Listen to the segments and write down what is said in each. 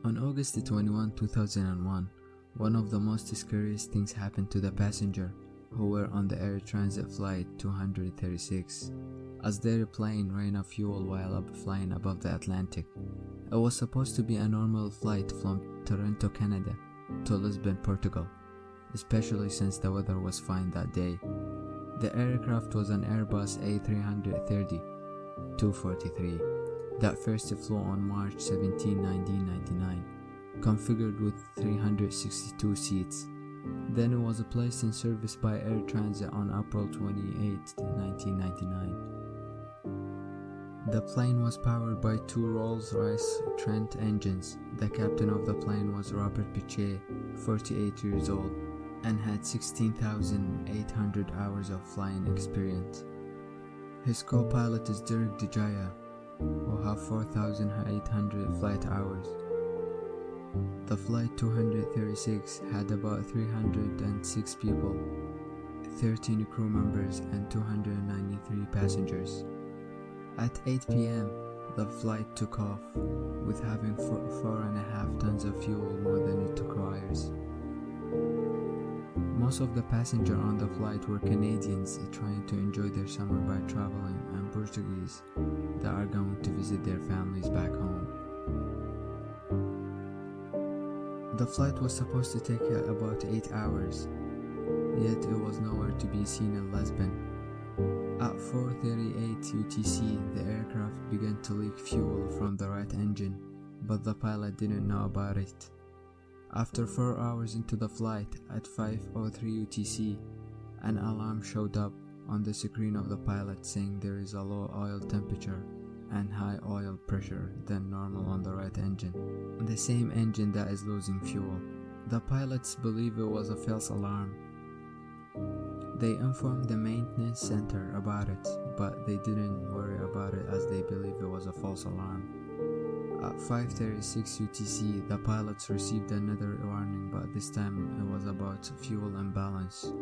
On August 21, 2001, one of the most scariest things happened to the passenger who were on the Air Transat Flight 236, as their plane ran out of fuel while flying above the Atlantic. It was supposed to be a normal flight from Toronto, Canada to Lisbon, Portugal, especially since the weather was fine that day. The aircraft was an Airbus A330-243 that first flew on March 17, 1999, configured with 362 seats. Then it was placed in service by Air Transat on April 28, 1999. The plane was powered by two Rolls-Royce Trent engines. The captain of the plane was Robert Piche, 48 years old, and had 16,800 hours of flying experience. His co-pilot is Dirk DeJager, who have 4,800 flight hours. The Flight 236 had about 306 people, 13 crew members and 293 passengers. At 8 p.m., the flight took off, with having 4.5 tons of fuel more than it requires. Most of the passengers on the flight were Canadians trying to enjoy their summer by traveling, and Portuguese that are going to visit their families back home. The flight was supposed to take about 8 hours, yet it was nowhere to be seen in Lisbon. At 4:38 UTC, the aircraft began to leak fuel from the right engine, but the pilot didn't know about it. After 4 hours into the flight, at 5:03 UTC, an alarm showed up on the screen of the pilot saying there is a low oil temperature and high oil pressure than normal on the right engine, the same engine that is losing fuel. The pilots believe it was a false alarm. They informed the maintenance center about it, but they didn't worry about it as they believe it was a false alarm. At 5:36 UTC, the pilots received another warning, but this time it was about fuel imbalance.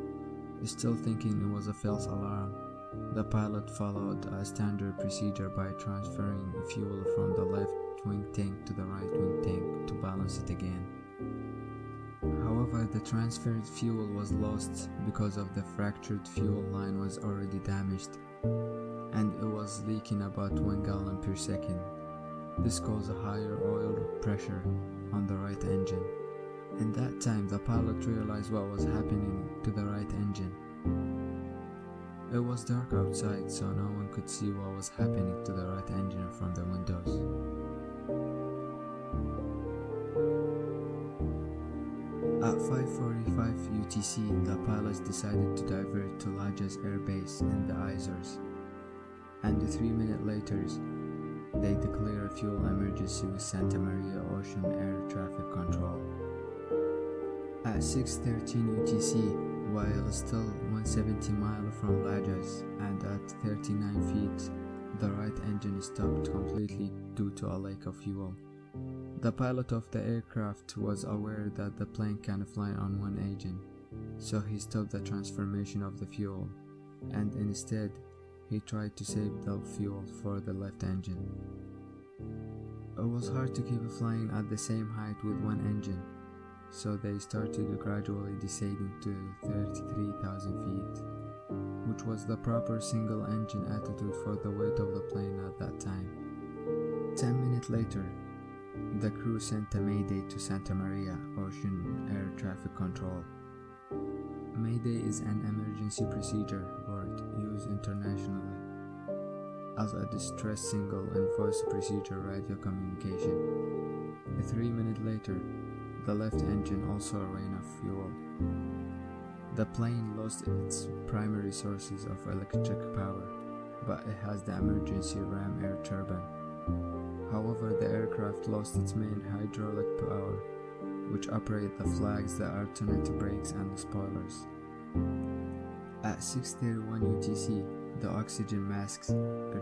Still thinking it was a false alarm, the pilot followed a standard procedure by transferring fuel from the left wing tank to the right wing tank to balance it again. However, the transferred fuel was lost because of the fractured fuel line was already damaged, and it was leaking about 1 gallon per second. This caused a higher oil pressure on the right engine. In that time, the pilot realized what was happening to the right engine. It was dark outside, so no one could see what was happening to the right engine from the windows. At 5:45 UTC, the pilots decided to divert to Lajas Air Base in the Azores, and 3 minutes later, they declare a fuel emergency with Santa Maria Ocean Air Traffic Control. At 6:13 UTC, while still 170 miles from Lajas and at 39 feet, the right engine stopped completely due to a lack of fuel. The pilot of the aircraft was aware that the plane can fly on one engine, so he stopped the transformation of the fuel, and instead, he tried to save the fuel for the left engine. It was hard to keep flying at the same height with one engine, so they started gradually descending to 33,000 feet, which was the proper single engine attitude for the weight of the plane at that time. 10 minutes later, the crew sent a mayday to Santa Maria Ocean Air Traffic Control. Mayday is an emergency procedure word used internationally as a distress signal and voice procedure radio communication. 3 minutes later, the left engine also ran out of fuel. The plane lost its primary sources of electric power, but it has the emergency ram air turbine. However, the aircraft lost its main hydraulic power, which operate the flags, the alternate brakes, and the spoilers. At 6:31 UTC, the oxygen masks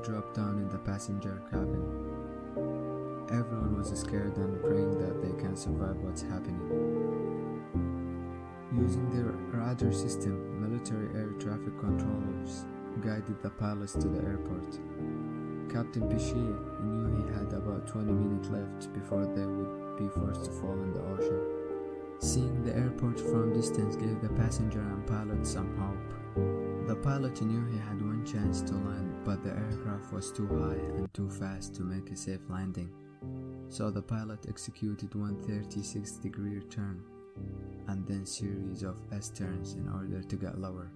dropped down in the passenger cabin. Everyone was scared and praying that they can survive what's happening. Using their radar system, military air traffic controllers guided the pilots to the airport. Captain Piche knew he had about 20 minutes left before they would be forced to fall in the ocean. Seeing the airport from distance gave the passenger and pilot some hope. The pilot knew he had one chance to land, but the aircraft was too high and too fast to make a safe landing. So the pilot executed one 36-degree turn and then series of S-turns in order to get lower.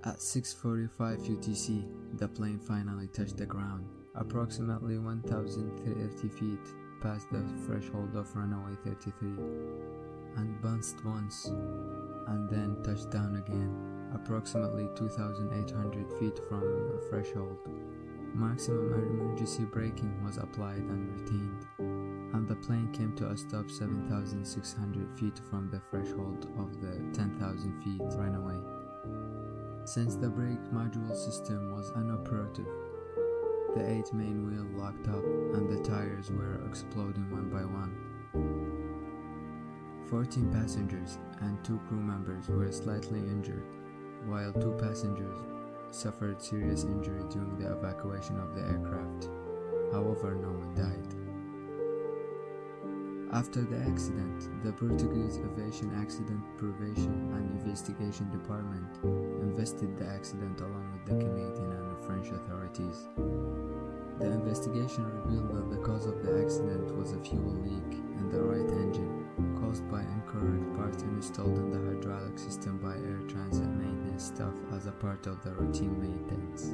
At 6:45 UTC, the plane finally touched the ground, approximately 1,030 feet past the threshold of runway 33, and bounced once, and then touched down again, approximately 2,800 feet from the threshold. Maximum emergency braking was applied and retained, and the plane came to a stop 7,600 feet from the threshold of the 10,000 feet runway. Since the brake module system was inoperative, the 8 main wheels locked up and the tires were exploding one by one. 14 passengers and 2 crew members were slightly injured, while 2 passengers suffered serious injury during the evacuation of the aircraft. However, no one died. After the accident, the Portuguese Aviation Accident Prevention and Investigation Department investigated the accident along with the Canadian and the French authorities. The investigation revealed that the cause of the accident was a fuel leak in the right engine, caused by incorrect parts installed in the hydraulic system by Air Transat maintenance staff as a part of the routine maintenance.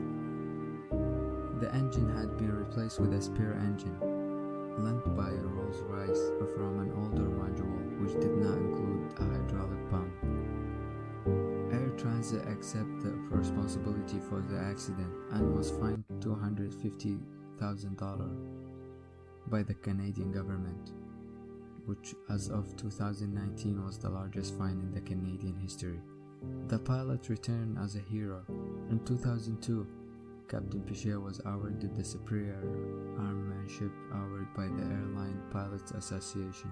The engine had been replaced with a spare engine, lent by Rolls-Royce from an older module which did not include a hydraulic pump. Air Transat accepted the responsibility for the accident and was fined $250,000 by the Canadian government, which as of 2019 was the largest fine in the Canadian history. The pilot returned as a hero. In 2002, Captain Piche was awarded the Superior Airmanship Award by the Airline Pilots Association.